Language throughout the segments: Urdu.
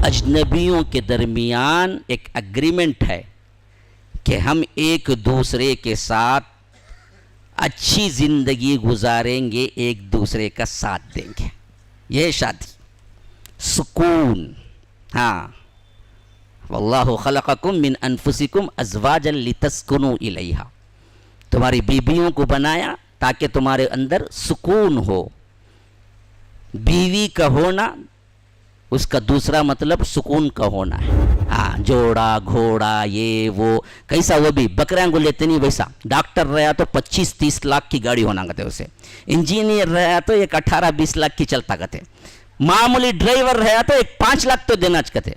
اجنبیوں کے درمیان ایک اگریمنٹ ہے کہ ہم ایک دوسرے کے ساتھ اچھی زندگی گزاریں گے، ایک دوسرے کا ساتھ دیں گے. یہ شادی سکون. ہاں، واللہ خلقکم من انفسکم ازواجا لتسکنوا الیہا، تمہاری بیویوں کو بنایا تاکہ تمہارے اندر سکون ہو. بیوی کا ہونا اس کا دوسرا مطلب سکون کا ہونا ہے. ہاں، جوڑا گھوڑا یہ وہ کیسا، وہ بھی بکریاں کو لیتے نہیں ویسا. ڈاکٹر رہا تو 25-30 لاکھ کی گاڑی ہونا کہتے اسے. انجینئر رہا تو ایک 18-20 لاکھ کی چلتا کہتے. معمولی ڈرائیور رہا تو ایک 5 لاکھ تو دینا کہتے.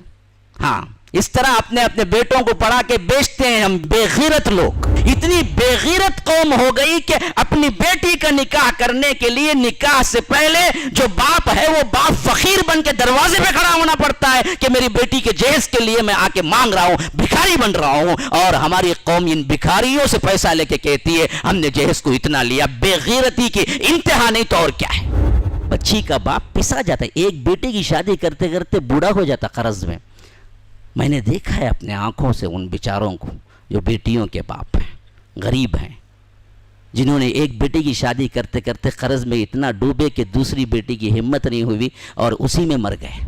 ہاں، اس طرح اپنے اپنے بیٹوں کو پڑھا کے بیچتے ہیں ہم بے غیرت لوگ. اتنی بے غیرت قوم ہو گئی کہ اپنی بیٹی کا نکاح کرنے کے لیے نکاح سے پہلے جو باپ ہے وہ باپ فقیر بن کے دروازے پہ کھڑا ہونا پڑتا ہے کہ میری بیٹی کے جہیز کے لیے میں آ کے مانگ رہا ہوں، بھکاری بن رہا ہوں. اور ہماری قوم ان بھکاریوں سے پیسہ لے کے کہتی ہے ہم نے جہیز کو اتنا لیا. بے غیرتی کی انتہا نہیں تو اور کیا ہے. بچی کا باپ پسا جاتا ہے، ایک بیٹی کی شادی کرتے کرتے بوڑھا ہو جاتا قرض میں. میں نے دیکھا ہے اپنے آنکھوں سے ان بیچاروں کو جو بیٹیوں کے باپ ہیں، غریب ہیں، جنہوں نے ایک بیٹی کی شادی کرتے کرتے قرض میں اتنا ڈوبے کہ دوسری بیٹی کی ہمت نہیں ہوئی اور اسی میں مر گئے.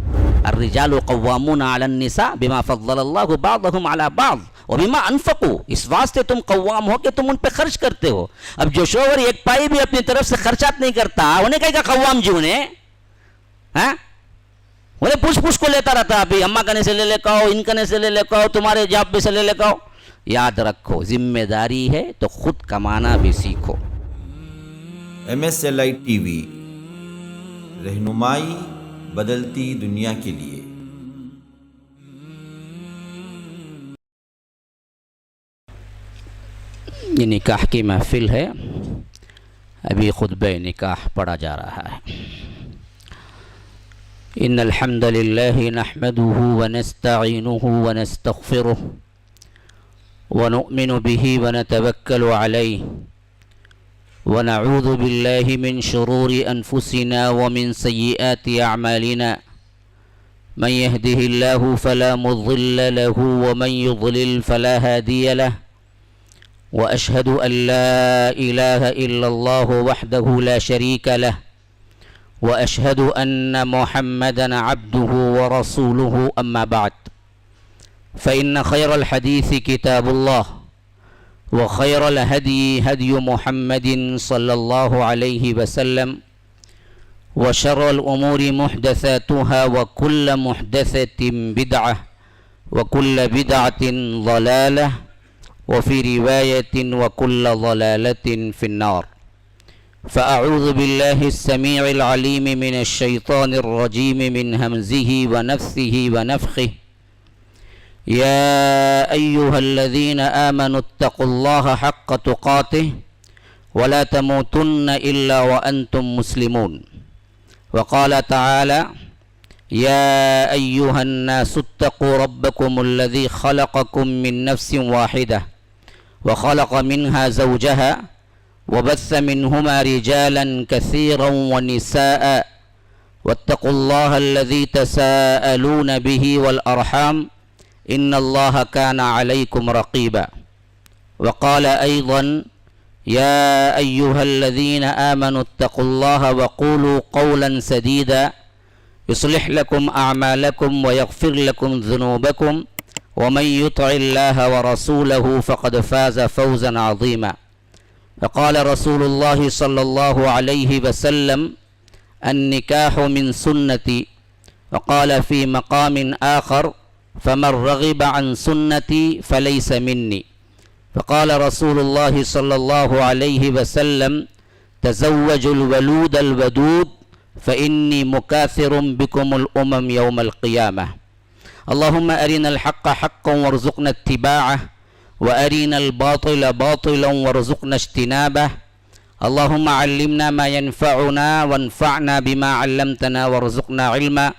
الرجال قوامون علی النساء بما فضل اللہ بعضهم علی بعض وبما انفقوا. اس واسطے تم قوام ہو کہ تم ان پہ خرچ کرتے ہو. اب جو شوہر ایک پائی بھی اپنی طرف سے خرچات نہیں کرتا، انہیں کہے گا قوام جو انہیں، ہاں، انہیں پوچھ کو لیتا رہتا. ابھی اماں کنے سے لے لے کہو، ان کنے سے لے لے کہو، تمہارے جاب پہ سے لے لے کہو. یاد رکھو ذمہ داری ہے تو خود کمانا بھی سیکھو. MSLI TV، رہنمائی بدلتی دنیا کے لیے. یہ نکاح کی محفل ہے، ابھی خطبہ نکاح پڑھا جا رہا ہے. ان الحمد للہ نحمده ونستعینه ونستغفره ونؤمن به ونتوکل علیہ ونعوذ باللہ من شرور انفسنا ومن سیئات اعمالنا. من يهده الله فلا مضل له ومن يضلل فلا هادي له. وأشهد أن لا إله إلا الله وحده لا شريك له وأشهد أن محمدًا عبده ورسوله. أما بعد، فإن خير الحديث كتاب الله وخير الهدي هدي محمد صلى الله عليه وسلم وشر الأمور محدثاتها وكل محدثة بدعة وكل بدعة ضلالة وفي رواية وكل ضلالة في النار. فأعوذ بالله السميع العليم من الشيطان الرجيم من همزه ونفثه ونفخه. يا أيها الذين آمنوا اتقوا الله حق تقاته ولا تموتن إلا وأنتم مسلمون. وقال تعالى: يا أيها الناس اتقوا ربكم الذي خلقكم من نفس واحدة وخلق منها زوجها وبث منهما رجالا كثيرا ونساء واتقوا الله الذي تساءلون به والأرحام إن الله كان عليكم رقيبا. وقال أيضا: يا أيها الذين آمنوا اتقوا الله وقولوا قولا سديدا يصلح لكم أعمالكم ويغفر لكم ذنوبكم ومن يطع الله ورسوله فقد فاز فوزا عظيما. فقال رسول الله صلى الله عليه وسلم: النكاح من سنتي. وقال في مقام آخر: فمن رغب عن سنتي فليس مني. فقال رسول الله صلى الله عليه وسلم: تزوجوا الولود الودود فإني مكاثر بكم الأمم يوم القيامة. اللهم أرنا الحق حقا وارزقنا اتباعه وأرنا الباطل باطلا وارزقنا اجتنابه. اللهم علمنا ما ينفعنا وانفعنا بما علمتنا وارزقنا علما.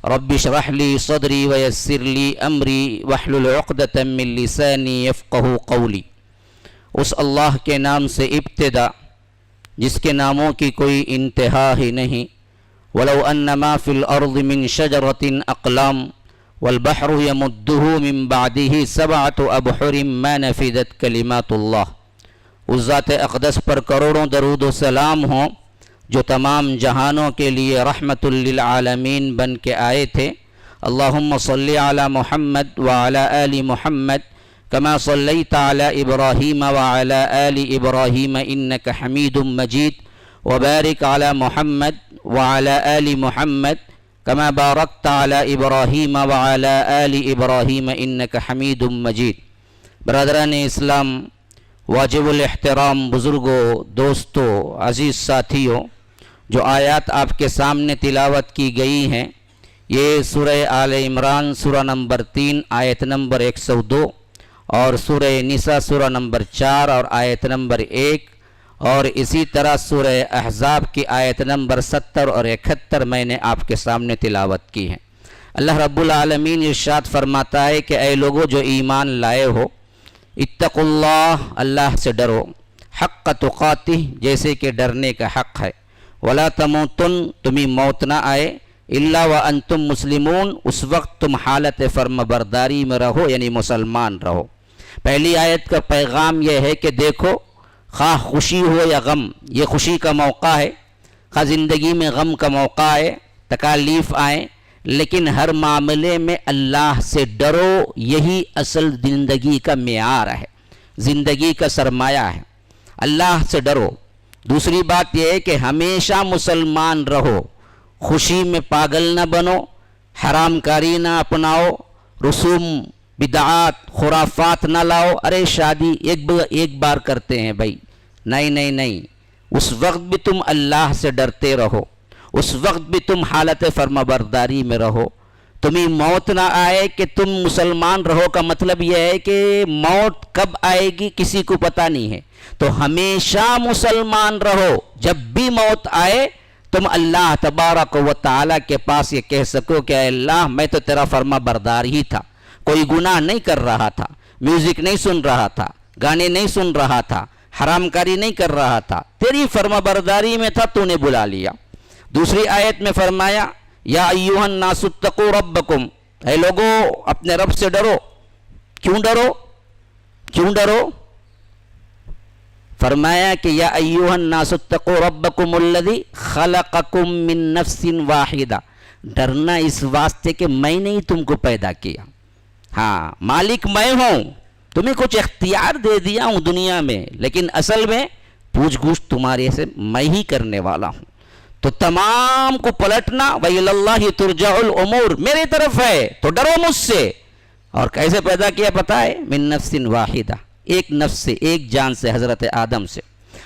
رب اشرح لي صدري ويسر لي أمري واحلل عقدة من لساني يفقه قولي. اس اللہ کے نام سے ابتدا جس کے ناموں کی کوئی انتہا ہی نہیں. ولو ان ما فی الارض من شجرۃ اقلام والبحر يمده من بعده سبعة أبحر ما نفدت كلمات الله. اس ذات اقدس پر کروڑوں درود و سلام ہوں جو تمام جہانوں کے لیے رحمت للعالمین بن کے آئے تھے. اللہم صلی علی محمد وعلی آل محمد كما صليت على إبراهيم وعلى آل إبراهيم إنك حميد مجيد وبارك على محمد وعلى آل محمد كما باركت على إبراهيم وعلى آل إبراهيم إنك حميد مجيد. برادران اسلام، واجب الاحترام بزرگوں، دوستوں، عزیز ساتھیوں، جو آیات آپ کے سامنے تلاوت کی گئی ہیں یہ سورہ آل عمران سورہ نمبر 3 آیت نمبر 102 اور سورہ نساء سورہ نمبر 4 اور آیت نمبر 1 اور اسی طرح سورہ احزاب کی آیت نمبر 70 اور 71 میں نے آپ کے سامنے تلاوت کی ہیں. اللہ رب العالمین ارشاد فرماتا ہے کہ اے لوگوں جو ایمان لائے ہو، اتقوا اللہ، اللہ سے ڈرو، حق تقاتہ، جیسے کہ ڈرنے کا حق ہے، ولا تموتن، تمہیں موت نہ آئے، الا وانتم مسلمون، اس وقت تم حالت فرمانبرداری میں رہو، یعنی مسلمان رہو. پہلی آیت کا پیغام یہ ہے کہ دیکھو، خواہ خوشی ہو یا غم، یہ خوشی کا موقع ہے، خواہ زندگی میں غم کا موقع ہے، تکالیف آئیں، لیکن ہر معاملے میں اللہ سے ڈرو. یہی اصل زندگی کا معیار ہے، زندگی کا سرمایہ ہے. اللہ سے ڈرو. دوسری بات یہ ہے کہ ہمیشہ مسلمان رہو، خوشی میں پاگل نہ بنو، حرام کاری نہ اپناؤ، رسوم بدعات خرافات نہ لاؤ. ارے شادی ایک بار کرتے ہیں بھائی، نہیں، اس وقت بھی تم اللہ سے ڈرتے رہو، اس وقت بھی تم حالت فرمانبرداری میں رہو. تمہیں موت نہ آئے کہ تم مسلمان رہو کا مطلب یہ ہے کہ موت کب آئے گی کسی کو پتہ نہیں ہے. تو ہمیشہ مسلمان رہو، جب بھی موت آئے تم اللہ تبارک و تعالیٰ کے پاس یہ کہہ سکو کہ اے اللہ میں تو تیرا فرما بردار ہی تھا، کوئی گناہ نہیں کر رہا تھا، میوزک نہیں سن رہا تھا، گانے نہیں سن رہا تھا، حرام کاری نہیں کر رہا تھا، تیری فرما برداری میں تھا، تو نے بلا لیا. دوسری آیت میں فرمایا یا ایھا الناس اتقوا ربکم، اے لوگو اپنے رب سے ڈرو. کیوں ڈرو؟ فرمایا کہ یا ایھا الناس اتقوا ربکم الذی خلقکم من نفس واحدہ. ڈرنا اس واسطے کہ میں نے ہی تم کو پیدا کیا، ہاں مالک میں ہوں، تمہیں کچھ اختیار دے دیا ہوں دنیا میں، لیکن اصل میں پوچھ گچھ تمہارے سے میں ہی کرنے والا ہوں. تو تمام کو پلٹنا وَإِلَى اللَّهِ تُرْجَعُ الْأُمُورُ، میری طرف ہے تو ڈرو مجھ سے. اور کیسے پیدا کیا پتہ ہے؟ من نفس واحدہ، ایک نفس سے، ایک جان سے، حضرت آدم سے.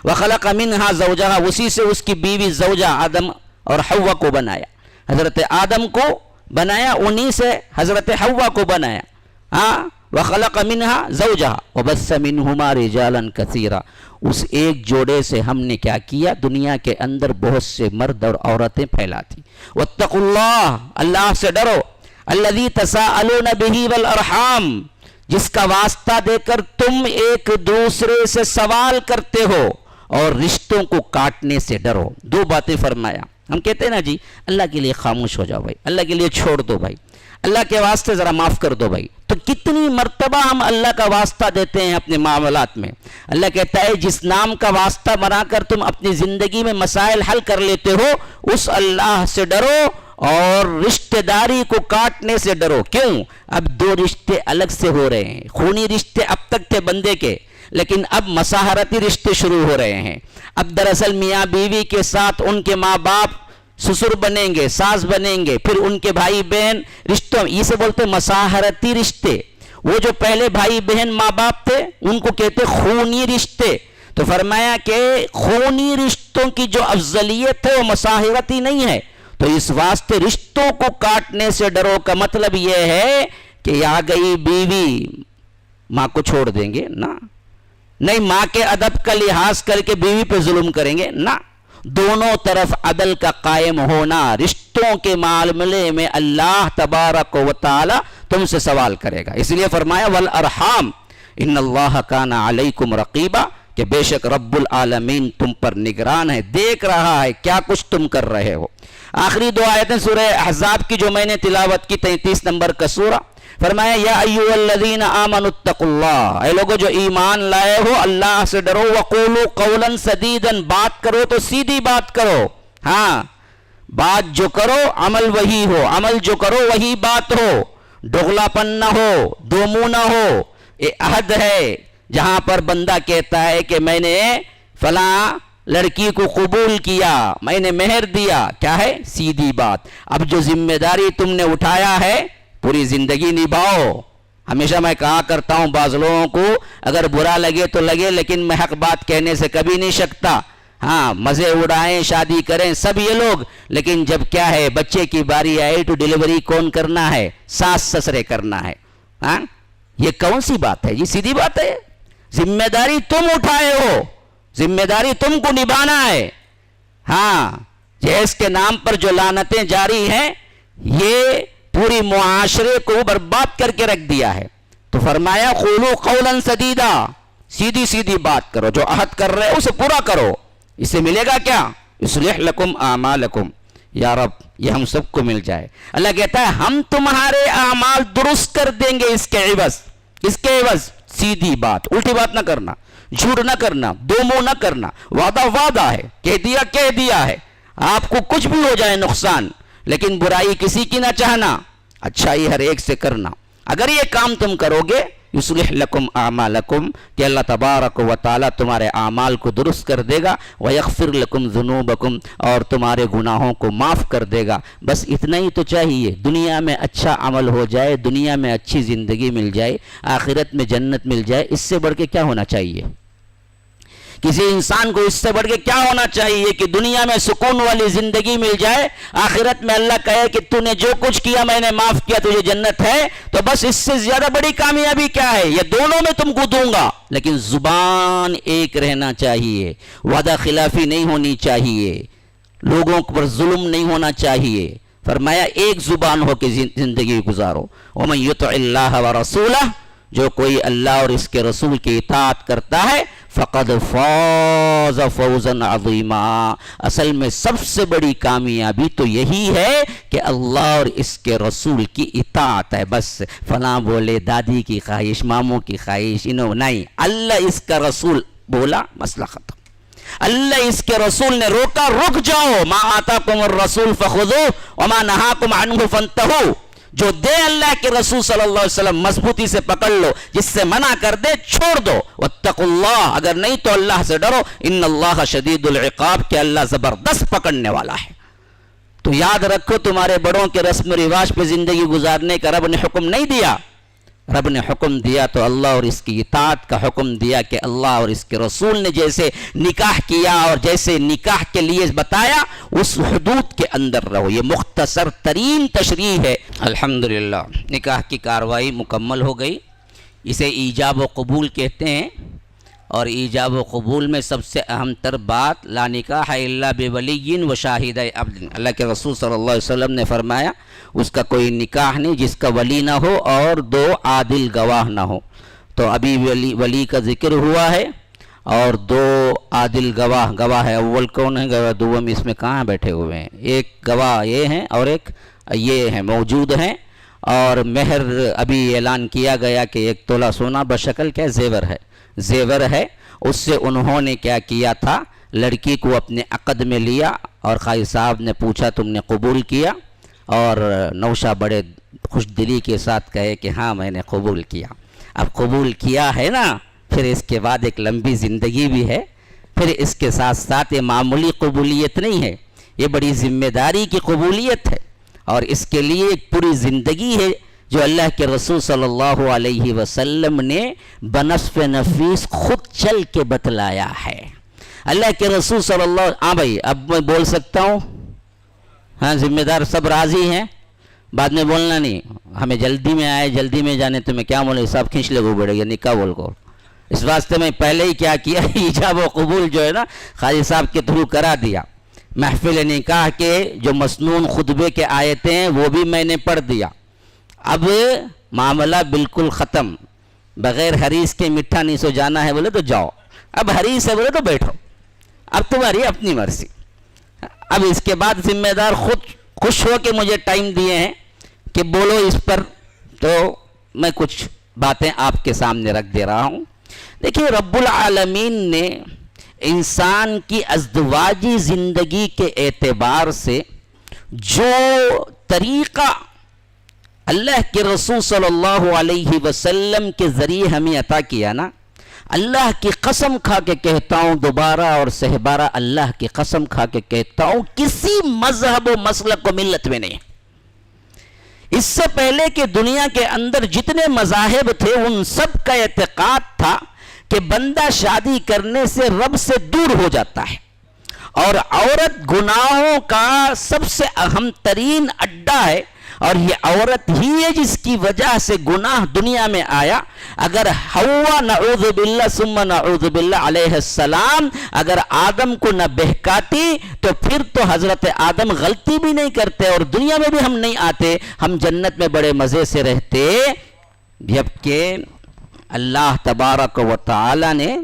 وَخَلَقَ مِنْهَا زَوْجَهَا، اسی سے اس کی بیوی زوجہ آدم اور حوا کو بنایا. حضرت آدم کو بنایا، انہی سے حضرت حوا کو بنایا. ہاں وَخَلَقَ مِنْهَا زَوْجَهَا وَبَثَّ مِنْهُمَا رِجَالًا كَثِيرًا. اس ایک جوڑے سے ہم نے کیا کیا؟ دنیا کے اندر بہت سے مرد اور عورتیں پھیلاتی. وَاتَّقُوا اللَّهَ، اللہ سے ڈرو. الَّذِي تَسَاءَلُونَ بِهِ وَالْأَرْحَامَ، جس کا واسطہ دے کر تم ایک دوسرے سے سوال کرتے ہو، اور رشتوں کو کاٹنے سے ڈرو. دو باتیں فرمایا. ہم کہتے ہیں نا جی اللہ کے لیے خاموش ہو جاؤ بھائی، اللہ کے لیے چھوڑ دو بھائی، اللہ کے واسطے ذرا معاف کر دو بھائی. تو کتنی مرتبہ ہم اللہ کا واسطہ دیتے ہیں اپنے معاملات میں. اللہ کہتا ہے جس نام کا واسطہ بنا کر تم اپنی زندگی میں مسائل حل کر لیتے ہو، اس اللہ سے ڈرو اور رشتہ داری کو کاٹنے سے ڈرو. کیوں؟ اب دو رشتے الگ سے ہو رہے ہیں. خونی رشتے اب تک تھے بندے کے، لیکن اب مساہرتی رشتے شروع ہو رہے ہیں. اب دراصل میاں بیوی کے ساتھ ان کے ماں باپ سسر بنیں گے، ساس بنیں گے، پھر ان کے بھائی بہن رشتوں، اسے بولتے مساہرتی رشتے. وہ جو پہلے بھائی بہن ماں باپ تھے ان کو کہتے خونی رشتے. تو فرمایا کہ خونی رشتوں کی جو افضلیت ہے وہ مساہرتی نہیں ہے. تو اس واسطے رشتوں کو کاٹنے سے ڈرو کا مطلب یہ ہے کہ آ گئی بیوی، ماں کو چھوڑ دیں گے نا، نہیں ماں کے ادب کا لحاظ کر کے بیوی پہ ظلم کریں گے نا. دونوں طرف عدل کا قائم ہونا. رشتوں کے معاملے میں اللہ تبارک و تعالی تم سے سوال کرے گا. اس لیے فرمایا والارحام ان اللہ کان علیکم رقیبا، کہ بے شک رب العالمین تم پر نگران ہے، دیکھ رہا ہے کیا کچھ تم کر رہے ہو. آخری دو آیتیں سورہ احزاب کی جو میں نے تلاوت کی 33 نمبر کا سورہ، فرمایا یا ایھا الذین آمنوا اتقوا اللہ، اے لوگو جو ایمان لائے ہو اللہ سے ڈرو، وقولوا قولا سدیدا، بات کرو تو سیدھی بات کرو، ہاں بات جو کرو عمل وہی ہو، عمل جو کرو وہی بات ہو، دغلا پن نہ ہو، دو منہ نہ ہو۔ یہ عہد ہے جہاں پر بندہ کہتا ہے کہ میں نے فلاں لڑکی کو قبول کیا، میں نے مہر دیا، کیا ہے؟ سیدھی بات۔ اب جو ذمہ داری تم نے اٹھایا ہے پوری زندگی نبھاؤ۔ ہمیشہ میں کہا کرتا ہوں بعض لوگوں کو اگر برا لگے تو لگے، لیکن میں حق بات کہنے سے کبھی نہیں شکتا۔ ہاں مزے اڑائیں، شادی کریں سب یہ لوگ، لیکن جب کیا ہے بچے کی باری آئی تو ڈیلیوری کون کرنا ہے؟ ساس سسرے کرنا ہے۔ ہاں یہ کون سی بات ہے؟ یہ سیدھی بات ہے۔ ذمہ داری تم اٹھائے ہو، ذمہ داری تم کو نبھانا ہے۔ ہاں جہیز کے نام پر جو لعنتیں جاری ہیں یہ پوری معاشرے کو برباد کر کے رکھ دیا ہے۔ تو فرمایا قولوا قولا سدیدا، سیدھی سیدھی بات کرو، جو عہد کر رہے ہو اسے پورا کرو۔ اس سے ملے گا کیا؟ یصلح لکم اعمالکم، یا رب یہ ہم سب کو مل جائے۔ اللہ کہتا ہے ہم تمہارے اعمال درست کر دیں گے، اس کے عوض، اس کے عوض سیدھی بات، الٹی بات نہ کرنا، جھوٹ نہ کرنا، دو منہ نہ کرنا، وعدہ وعدہ ہے، کہہ دیا ہے، آپ کو کچھ بھی ہو جائے نقصان، لیکن برائی کسی کی نہ چاہنا، اچھائی ہر ایک سے کرنا۔ اگر یہ کام تم کرو گے یصلح لکم اعمالکم، کہ اللہ تبارک و تعالی تمہارے اعمال کو درست کر دے گا، ویغفر لکم ذنوبکم، اور تمہارے گناہوں کو معاف کر دے گا۔ بس اتنا ہی تو چاہیے، دنیا میں اچھا عمل ہو جائے، دنیا میں اچھی زندگی مل جائے، آخرت میں جنت مل جائے، اس سے بڑھ کے کیا ہونا چاہیے؟ کسی انسان کو اس سے بڑھ کے کیا ہونا چاہیے کہ دنیا میں سکون والی زندگی مل جائے، آخرت میں اللہ کہے کہ تو نے جو کچھ کیا میں نے معاف کیا، تجھے جنت ہے؟ تو بس اس سے زیادہ بڑی کامیابی کیا ہے؟ یہ دونوں میں تم کو دوں گا، لیکن زبان ایک رہنا چاہیے، وعدہ خلافی نہیں ہونی چاہیے، لوگوں پر ظلم نہیں ہونا چاہیے۔ فرمایا ایک زبان ہو کے زندگی گزارو۔ ومن یطع اللہ ورسولہ، جو کوئی اللہ اور اس کے رسول کی اطاعت کرتا ہے، فقد فاز فوزا عظیما، اصل میں سب سے بڑی کامیابی تو یہی ہے کہ اللہ اور اس کے رسول کی اطاعت ہے۔ بس فلاں بولے، دادی کی خواہش، ماموں کی خواہش، انہوں نہیں، اللہ اس کا رسول بولا، مسئلہ ختم۔ اللہ اس کے رسول نے روکا، رک جاؤ، ما آتاکم الرسول فخذوہ وما نہاکم عنہ فانتہوا، جو دے اللہ کے رسول صلی اللہ علیہ وسلم مضبوطی سے پکڑ لو، جس سے منع کر دے چھوڑ دو۔ واتقوا اللہ، اگر نہیں تو اللہ سے ڈرو، ان اللہ شدید العقاب، کہ اللہ زبردست پکڑنے والا ہے۔ تو یاد رکھو تمہارے بڑوں کے رسم و رواج پہ زندگی گزارنے کا رب نے حکم نہیں دیا، رب نے حکم دیا تو اللہ اور اس کی اطاعت کا حکم دیا، کہ اللہ اور اس کے رسول نے جیسے نکاح کیا اور جیسے نکاح کے لیے بتایا اس حدود کے اندر رہو۔ یہ مختصر ترین تشریح ہے۔ الحمدللہ نکاح کی کاروائی مکمل ہو گئی۔ اسے ایجاب و قبول کہتے ہیں، اور ایجاب و قبول میں سب سے اہم تر بات لا نکاح الا بولی و شاہد عدل، اللہ کے رسول صلی اللہ علیہ وسلم نے فرمایا اس کا کوئی نکاح نہیں جس کا ولی نہ ہو اور دو عادل گواہ نہ ہو۔ تو ابھی ولی کا ذکر ہوا ہے اور دو عادل گواہ ہے۔ اول کون ہے؟ گواہ دوم اس میں کہاں بیٹھے ہوئے ہیں؟ ایک گواہ یہ ہیں اور ایک یہ ہیں، موجود ہیں۔ اور مہر ابھی اعلان کیا گیا کہ 1 تولہ سونا بشکل کیا زیور ہے، اس سے انہوں نے کیا کیا تھا، لڑکی کو اپنے عقد میں لیا اور قاضی صاحب نے پوچھا تم نے قبول کیا؟ اور نوشہ بڑے خوش دلی کے ساتھ کہے کہ ہاں میں نے قبول کیا۔ اب قبول کیا ہے نا، پھر اس کے بعد ایک لمبی زندگی بھی ہے، پھر اس کے ساتھ ساتھ یہ معمولی قبولیت نہیں ہے، یہ بڑی ذمہ داری کی قبولیت ہے، اور اس کے لیے ایک پوری زندگی ہے جو اللہ کے رسول صلی اللہ علیہ وسلم نے بنصف نفیس خود چل کے بتلایا ہے۔ اللہ کے رسول صلی اللہ، ہاں بھائی اب میں بول سکتا ہوں؟ ہاں ذمہ دار سب راضی ہیں؟ بعد میں بولنا نہیں، ہمیں جلدی میں آئے جلدی میں جانے، تو میں کیا بولے صاحب کھینچ لے گو بڑے گا نکاح بول کو۔ اس واسطے میں پہلے ہی کیا کیا، ایجاب و قبول جو ہے نا قاضی صاحب کے تھرو کرا دیا۔ محفل نکاح کے جو مسنون خطبے کے آیتیں ہیں وہ بھی میں نے پڑھ دیا۔ اب معاملہ بالکل ختم، بغیر حریث کے میٹھا نہیں سو جانا ہے بولے تو جاؤ، اب حریث ہے بولے تو بیٹھو، اب تمہاری اپنی مرضی۔ اب اس کے بعد ذمہ دار خود خوش ہو کے مجھے ٹائم دیے ہیں کہ بولو اس پر، تو میں کچھ باتیں آپ کے سامنے رکھ دے رہا ہوں. دیکھیے رب العالمین نے انسان کی ازدواجی زندگی کے اعتبار سے جو طریقہ اللہ کے رسول صلی اللہ علیہ وسلم کے ذریعے ہمیں عطا کیا نا، اللہ کی قسم کھا کے کہتا ہوں دوبارہ اور سہبارہ، اللہ کی قسم کھا کے کہتا ہوں کسی مذہب و مسلک و ملت میں نہیں. اس سے پہلے کہ دنیا کے اندر جتنے مذاہب تھے ان سب کا اعتقاد تھا کہ بندہ شادی کرنے سے رب سے دور ہو جاتا ہے، اور عورت گناہوں کا سب سے اہم ترین اڈا ہے، اور یہ عورت ہی ہے جس کی وجہ سے گناہ دنیا میں آیا. اگر حوا نعوذ باللہ ثم نعوذ باللہ علیہ السلام اگر آدم کو نہ بہکاتی تو پھر تو حضرت آدم غلطی بھی نہیں کرتے اور دنیا میں بھی ہم نہیں آتے، ہم جنت میں بڑے مزے سے رہتے. جبکہ اللہ تبارک و تعالی نے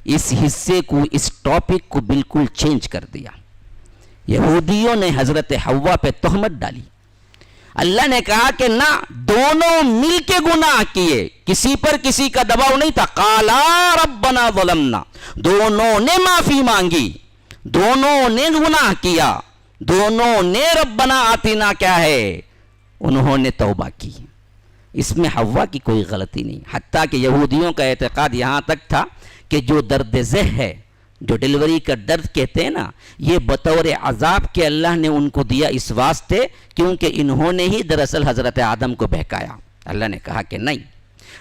اس حصے کو، اس ٹاپک کو بالکل چینج کر دیا. یہودیوں نے حضرت حوا پہ تہمت ڈالی. اللہ نے کہا کہ نہ، دونوں مل کے گناہ کیے، کسی پر کسی کا دباؤ نہیں تھا. قالا ربنا ظلمنا، دونوں نے معافی مانگی، دونوں نے گناہ کیا، دونوں نے ربنا آتینا کیا ہے، انہوں نے توبہ کی. اس میں حوا کی کوئی غلطی نہیں. حتیٰ کہ یہودیوں کا اعتقاد یہاں تک تھا کہ جو درد ذہ ہے، جو ڈیلیوری کا درد کہتے ہیں نا، یہ بطور عذاب کے اللہ نے ان کو دیا اس واسطے کیونکہ انہوں نے ہی دراصل حضرت آدم کو بہکایا. اللہ نے کہا کہ نہیں،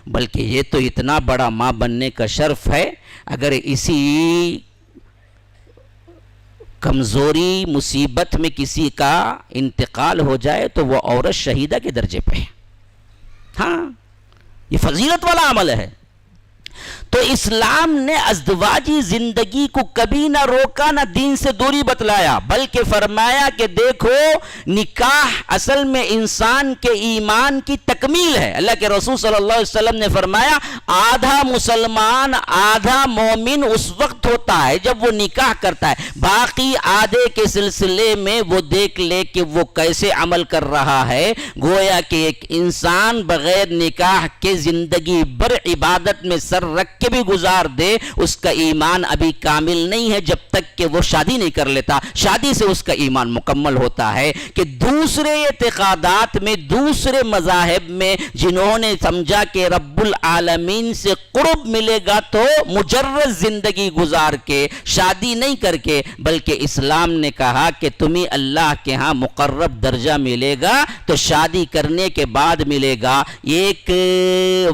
بلکہ یہ تو اتنا بڑا ماں بننے کا شرف ہے، اگر اسی کمزوری مصیبت میں کسی کا انتقال ہو جائے تو وہ عورت شہیدہ کے درجے پہ ہے. ہاں، یہ فضیلت والا عمل ہے. تو اسلام نے ازدواجی زندگی کو کبھی نہ روکا، نہ دین سے دوری بتلایا، بلکہ فرمایا کہ دیکھو نکاح اصل میں انسان کے ایمان کی تکمیل ہے. اللہ کے رسول صلی اللہ علیہ وسلم نے فرمایا آدھا مسلمان آدھا مومن اس وقت ہوتا ہے جب وہ نکاح کرتا ہے، باقی آدھے کے سلسلے میں وہ دیکھ لے کہ وہ کیسے عمل کر رہا ہے. گویا کہ ایک انسان بغیر نکاح کے زندگی بھر عبادت میں سر رکھ کے بھی گزار دے، اس کا ایمان ابھی کامل نہیں ہے جب تک کہ وہ شادی نہیں کر لیتا. شادی سے اس کا ایمان مکمل ہوتا ہے. کہ دوسرے اعتقادات میں، دوسرے مذاہب میں جنہوں نے سمجھا کہ رب العالمین سے قرب ملے گا تو مجرد زندگی گزار کے، شادی نہیں کر کے، بلکہ اسلام نے کہا کہ تمہیں اللہ کے ہاں مقرب درجہ ملے گا تو شادی کرنے کے بعد ملے گا. ایک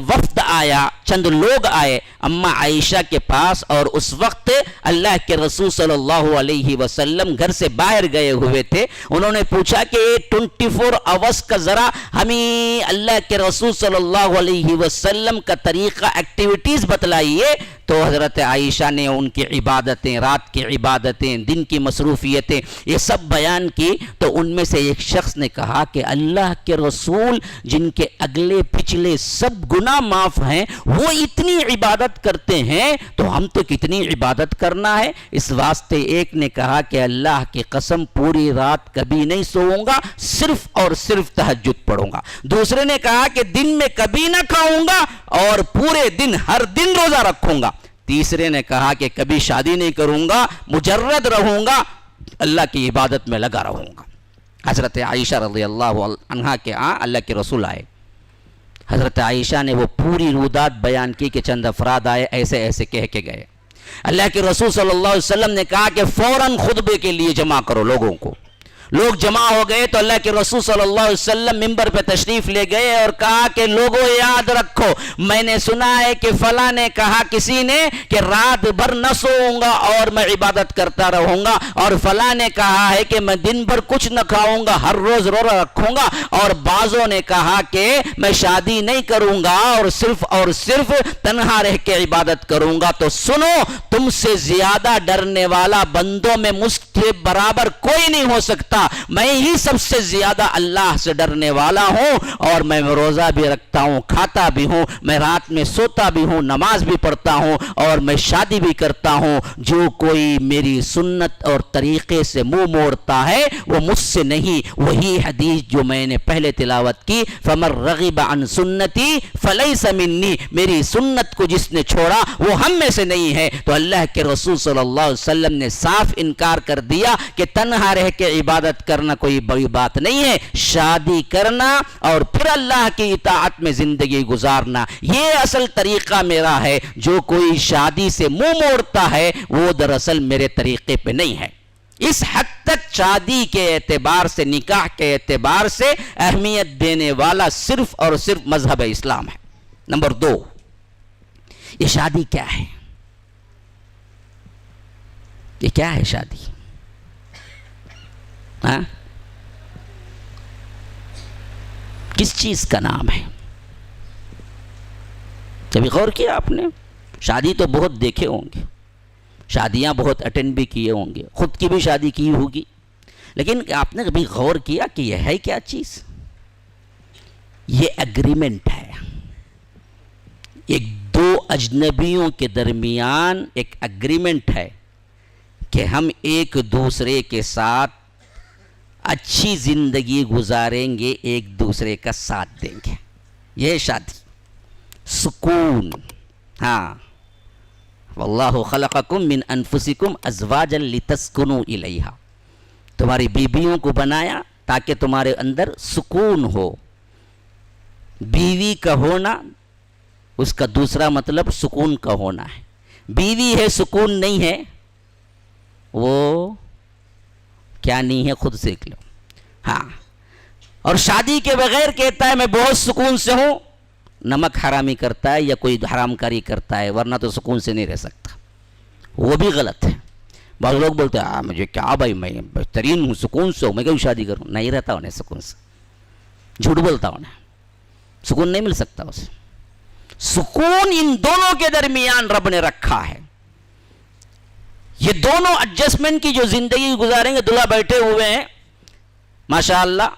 وفد آیا، چند لوگ آئے اما عائشہ کے پاس، اور اس وقت اللہ کے رسول صلی اللہ علیہ وسلم گھر سے باہر گئے ہوئے تھے. انہوں نے پوچھا کہ 24 آورس کا ذرا ہمیں اللہ کے رسول صلی اللہ علیہ وسلم کا طریقہ ایکٹیویٹیز بتلائیے. تو حضرت عائشہ نے ان کی عبادتیں، رات کی عبادتیں، دن کی مصروفیتیں، یہ سب بیان کی. تو ان میں سے ایک شخص نے کہا کہ اللہ کے رسول جن کے اگلے پچھلے سب گناہ معاف ہیں وہ اتنی عبادت کرتے ہیں تو ہم تو کتنی عبادت کرنا ہے. اس واسطے ایک نے کہا کہ اللہ کی قسم پوری رات کبھی نہیں سوؤں گا، صرف اور صرف تہجد پڑھوں گا. دوسرے نے کہا کہ دن میں کبھی نہ کھاؤں گا اور پورے دن ہر دن روزہ رکھوں گا. تیسرے نے کہا کہ کبھی شادی نہیں کروں گا، مجرد رہوں گا، اللہ کی عبادت میں لگا رہوں گا. حضرت عائشہ رضی اللہ عنہا کے اللہ کے رسول آئے. حضرت عائشہ نے وہ پوری رودات بیان کی کہ چند افراد آئے، ایسے ایسے کہہ کے گئے. اللہ کے رسول صلی اللہ علیہ وسلم نے کہا کہ فوراً خطبے کے لیے جمع کرو لوگوں کو. لوگ جمع ہو گئے تو اللہ کے رسول صلی اللہ علیہ وسلم منبر پہ تشریف لے گئے اور کہا کہ لوگوں یاد رکھو، میں نے سنا ہے کہ فلاں نے کہا کسی نے کہ رات بھر نہ سوؤں گا اور میں عبادت کرتا رہوں گا، اور فلاں نے کہا ہے کہ میں دن بھر کچھ نہ کھاؤں گا، ہر روز روزہ رکھوں گا، اور بعضوں نے کہا کہ میں شادی نہیں کروں گا اور صرف تنہا رہ کے عبادت کروں گا. تو سنو، تم سے زیادہ ڈرنے والا بندوں میں مجھ کے برابر کوئی نہیں ہو سکتا. اللہ، میں ہی سب سے زیادہ اللہ سے ڈرنے والا ہوں، اور میں روزہ بھی رکھتا ہوں، کھاتا بھی ہوں، میں رات میں سوتا بھی ہوں، نماز بھی پڑھتا ہوں، اور میں شادی بھی کرتا ہوں۔ جو کوئی میری سنت اور طریقے سے منہ موڑتا ہے وہ مجھ سے نہیں۔ وہی حدیث جو میں نے پہلے تلاوت کی، فَمَن رَغِبَ عَن سُنَّتِي فَلَيْسَ مِنِّي، میری سنت کو جس نے چھوڑا وہ ہم میں سے نہیں ہے۔ تو اللہ کے رسول صلی اللہ علیہ وسلم نے صاف انکار کر دیا کہ تنہا رہ کے عبادت کرنا کوئی بڑی بات نہیں ہے، شادی کرنا اور پھر اللہ کی اطاعت میں زندگی گزارنا، یہ اصل طریقہ میرا ہے۔ جو کوئی شادی سے منہ موڑتا ہے وہ دراصل میرے طریقے پہ نہیں ہے۔ اس حد تک شادی کے اعتبار سے، نکاح کے اعتبار سے اہمیت دینے والا صرف اور صرف مذہب اسلام ہے۔ نمبر 2، یہ شادی کیا ہے؟ یہ کیا ہے شادی؟ ہاں؟ کس چیز کا نام ہے؟ کبھی غور کیا آپ نے؟ شادی تو بہت دیکھے ہوں گے، شادیاں بہت اٹینڈ بھی کیے ہوں گے، خود کی بھی شادی کی ہوگی، لیکن آپ نے کبھی غور کیا کہ یہ ہے کیا چیز؟ یہ اگریمنٹ ہے، ایک دو اجنبیوں کے درمیان ایک اگریمنٹ ہے کہ ہم ایک دوسرے کے ساتھ اچھی زندگی گزاریں گے، ایک دوسرے کا ساتھ دیں گے۔ یہ شادی، سکون۔ ہاں، واللہ خلقکم من انفسکم ازواجا لتسکنوا الیہا، تمہاری بیویوں کو بنایا تاکہ تمہارے اندر سکون ہو۔ بیوی کا ہونا، اس کا دوسرا مطلب سکون کا ہونا ہے۔ بیوی ہے سکون نہیں ہے، وہ کیا نہیں ہے خود سیکھ لو۔ ہاں، اور شادی کے بغیر کہتا ہے میں بہت سکون سے ہوں، نمک حرامی کرتا ہے یا کوئی حرام کاری کرتا ہے، ورنہ تو سکون سے نہیں رہ سکتا، وہ بھی غلط ہے۔ بعض لوگ بولتے ہیں مجھے کیا بھائی، میں بہترین ہوں، سکون سے ہوں، میں کیوں شادی کروں؟ نہیں رہتا انہیں سکون سے، جھوٹ بولتا انہیں، سکون نہیں مل سکتا اسے۔ سکون ان دونوں کے درمیان رب نے رکھا ہے۔ یہ دونوں ایڈجسٹمنٹ کی جو زندگی گزاریں گے، دلہا بیٹھے ہوئے ہیں ماشاءاللہ،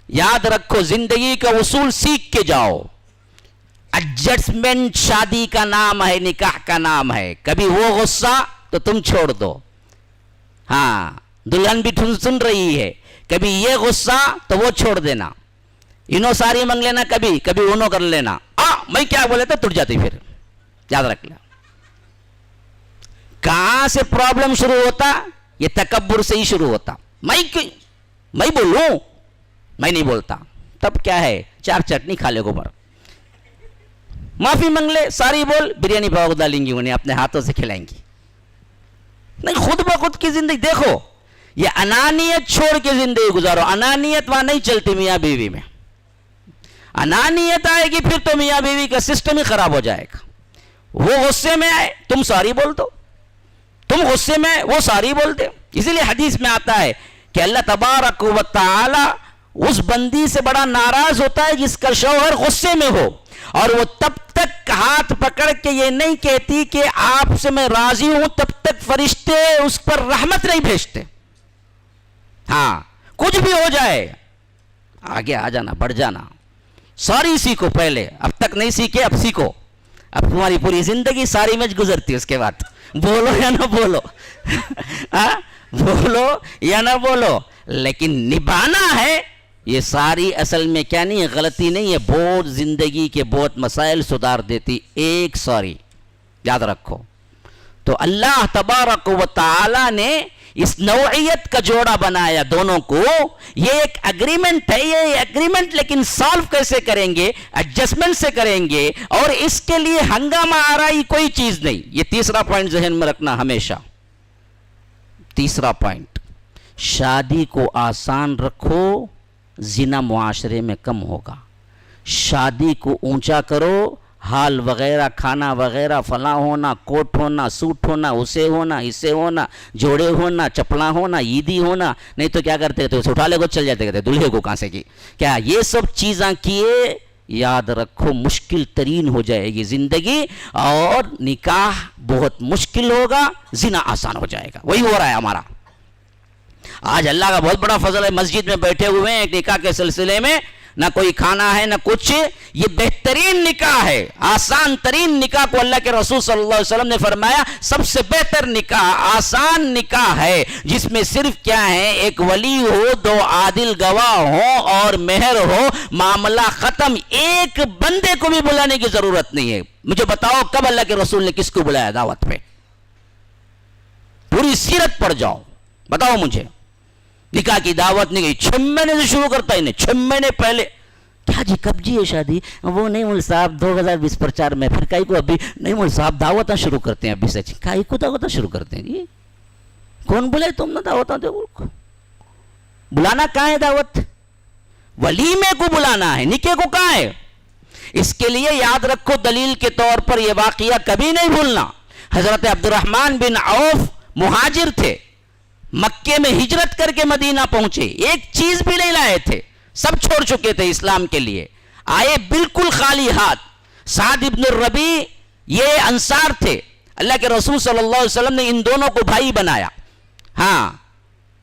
یاد رکھو زندگی کا اصول سیکھ کے جاؤ۔ ایڈجسٹمنٹ شادی کا نام ہے، نکاح کا نام ہے۔ کبھی وہ غصہ تو تم چھوڑ دو، ہاں دلہن بھی سن رہی ہے، کبھی یہ غصہ تو وہ چھوڑ دینا، انہوں ساری منگ لینا، کبھی کبھی انہوں کر لینا، میں کیا بولے تو ٹوٹ جاتی، پھر یاد رکھ لیا۔ کہاں سے پرابلم شروع ہوتا؟ یہ تکبر سے ہی شروع ہوتا۔ میں بولوں، میں نہیں بولتا، تب کیا ہے، چار چٹنی کھا لے گوبر، معافی منگ لے، ساری بول، بریانی پاؤ ڈالیں گی انہیں، اپنے ہاتھوں سے کھلائیں گی۔ نہیں، خود بخود کی زندگی دیکھو، یہ انانیت چھوڑ کے زندگی گزارو۔ انانیت وہاں نہیں چلتی میاں بیوی میں، انانیت آئے گی پھر تو میاں بیوی کا سسٹم ہی خراب ہو جائے گا۔ وہ غصے میں آئے تم ساری بول دو، تم غصے میں آئے وہ ساری بول دے۔ اسی لیے حدیث میں آتا ہے کہ اللہ تبارک و تعالی اس بندی سے بڑا ناراض ہوتا ہے جس کا شوہر غصے میں ہو، اور وہ تب تک ہاتھ پکڑ کے یہ نہیں کہتی کہ آپ سے میں راضی ہوں، تب تک فرشتے اس پر رحمت نہیں بھیجتے۔ ہاں، کچھ بھی ہو جائے آگے آ جانا، بڑھ جانا، سوری سیکھو پہلے، اب تک نہیں سیکھے اب سیکھو، اب تمہاری پوری زندگی ساری میں گزرتی ہے، اس کے بعد بولو یا نہ بولو، بولو یا نہ بولو، لیکن نبھانا ہے۔ یہ ساری اصل میں کیا نہیں ہے، غلطی نہیں ہے، بہت زندگی کے بہت مسائل سدھار دیتی ایک سوری، یاد رکھو۔ تو اللہ تبارک و تعالی نے اس نوعیت کا جوڑا بنایا دونوں کو، یہ ایک اگریمنٹ ہے، یہ اگریمنٹ لیکن سالو کیسے کریں گے؟ ایڈجسٹمنٹ سے کریں گے، اور اس کے لیے ہنگامہ آرائی کوئی چیز نہیں۔ یہ تیسرا پوائنٹ ذہن میں رکھنا ہمیشہ، تیسرا پوائنٹ، شادی کو آسان رکھو، زنا معاشرے میں کم ہوگا۔ شادی کو اونچا کرو، حال وغیرہ، کھانا وغیرہ، فلاں ہونا، کوٹ ہونا، سوٹ ہونا، اسے ہونا، اسے ہونا، جوڑے ہونا، چپلا ہونا، عیدی ہونا، نہیں تو کیا کرتے تھے، اسے اٹھا لے کو چل جاتے کہتے دلہے کو کہاں سے کی، کیا یہ سب چیزاں کیے، یاد رکھو مشکل ترین ہو جائے گی زندگی، اور نکاح بہت مشکل ہوگا، زنا آسان ہو جائے گا۔ وہی ہو رہا ہے ہمارا۔ آج اللہ کا بہت بڑا فضل ہے، مسجد میں بیٹھے ہوئے ہیں ایک نکاح کے سلسلے میں، نہ کوئی کھانا ہے نہ کچھ، یہ بہترین نکاح ہے، آسان ترین نکاح کو اللہ کے رسول صلی اللہ علیہ وسلم نے فرمایا سب سے بہتر نکاح آسان نکاح ہے، جس میں صرف کیا ہے، ایک ولی ہو، 2 عادل گواہ ہو اور مہر ہو، معاملہ ختم، ایک بندے کو بھی بلانے کی ضرورت نہیں ہے۔ مجھے بتاؤ کب اللہ کے رسول نے کس کو بلایا دعوت پہ؟ پوری سیرت پڑھ جاؤ، بتاؤ مجھے۔ نکاح کی دعوت نہیں گئی، 6 مہینے سے شروع کرتا ہے انہیں، 6 مہینے پہلے کیا جی کب جی ہے شادی؟ وہ نہیں مول صاحب 2020 پرچار میں، پھر کائی کو ابھی نہیں مول صاحب دعوتاں شروع کرتے ہیں ابھی سے، کائی کو دعوتاں شروع کرتے ہیں جی؟ کون بلائے تم نے دعوتاں دے؟ بلانا کہاں ہے دعوت؟ ولیمے کو بلانا ہے، نکاح کو کہاں ہے؟ اس کے لیے یاد رکھو دلیل کے طور پر یہ واقعہ کبھی نہیں بھولنا۔ حضرت عبد الرحمن بن عوف مہاجر تھے، مکے میں ہجرت کر کے مدینہ پہنچے، ایک چیز بھی نہیں لائے تھے، سب چھوڑ چکے تھے اسلام کے لیے، آئے بالکل خالی ہاتھ۔ سعد ابن الربیع یہ انصار تھے، اللہ کے رسول صلی اللہ علیہ وسلم نے ان دونوں کو بھائی بنایا، ہاں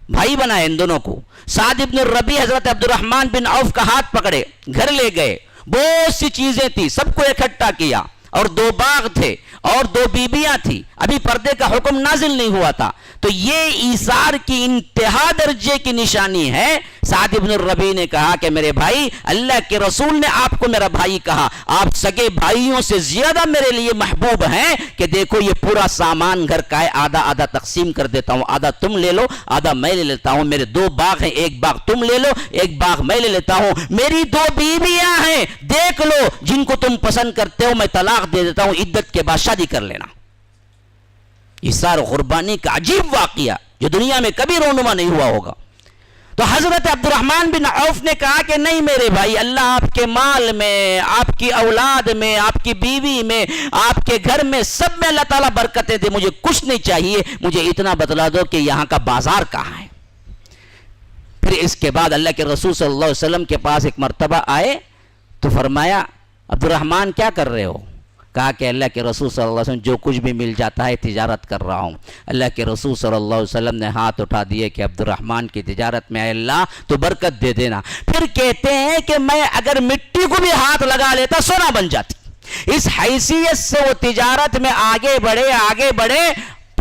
بھائی بنایا ان دونوں کو۔ سعد ابن الربیع حضرت عبد الرحمن بن عوف کا ہاتھ پکڑے، گھر لے گئے، بہت سی چیزیں تھی، سب کو اکٹھا کیا، اور 2 باغ تھے اور 2 بیبیاں تھی، ابھی پردے کا حکم نازل نہیں ہوا تھا، تو یہ ایثار کی انتہا درجے کی نشانی ہے۔ سعد ابن الربیع نے کہا کہ میرے بھائی، اللہ کے رسول نے آپ کو میرا بھائی کہا، آپ سگے بھائیوں سے زیادہ میرے لیے محبوب ہیں، کہ دیکھو یہ پورا سامان گھر کا ہے، آدھا آدھا تقسیم کر دیتا ہوں، آدھا تم لے لو آدھا میں لے لیتا ہوں، میرے 2 باغ ہیں، ایک باغ تم لے لو ایک باغ میں لے لیتا ہوں، میری 2 بیویاں ہیں، دیکھ لو جن کو تم پسند کرتے ہو میں طلاق دے دیتا ہوں، عدت کے بعد شادی کر لینا۔ ایثار قربانی کا عجیب واقعہ جو دنیا میں کبھی رونما نہیں ہوا ہوگا۔ تو حضرت عبد الرحمن بن عوف نے کہا کہ نہیں میرے بھائی، اللہ آپ کے مال میں، آپ کی اولاد میں، آپ کی بیوی میں، آپ کے گھر میں، سب میں اللہ تعالیٰ برکتیں دے، مجھے کچھ نہیں چاہیے، مجھے اتنا بتلا دو کہ یہاں کا بازار کہاں ہے۔ پھر اس کے بعد اللہ کے رسول صلی اللہ علیہ وسلم کے پاس ایک مرتبہ آئے تو فرمایا عبد الرحمن کیا کر رہے ہو؟ کہا کہ اللہ کے رسول صلی اللہ علیہ وسلم جو کچھ بھی مل جاتا ہے تجارت کر رہا ہوں۔ اللہ کے رسول صلی اللہ علیہ وسلم نے ہاتھ اٹھا دیے کہ عبد الرحمن کی تجارت میں اے اللہ تو برکت دے دینا۔ پھر کہتے ہیں کہ میں اگر مٹی کو بھی ہاتھ لگا لیتا سونا بن جاتی۔ اس حیثیت سے وہ تجارت میں آگے بڑھے،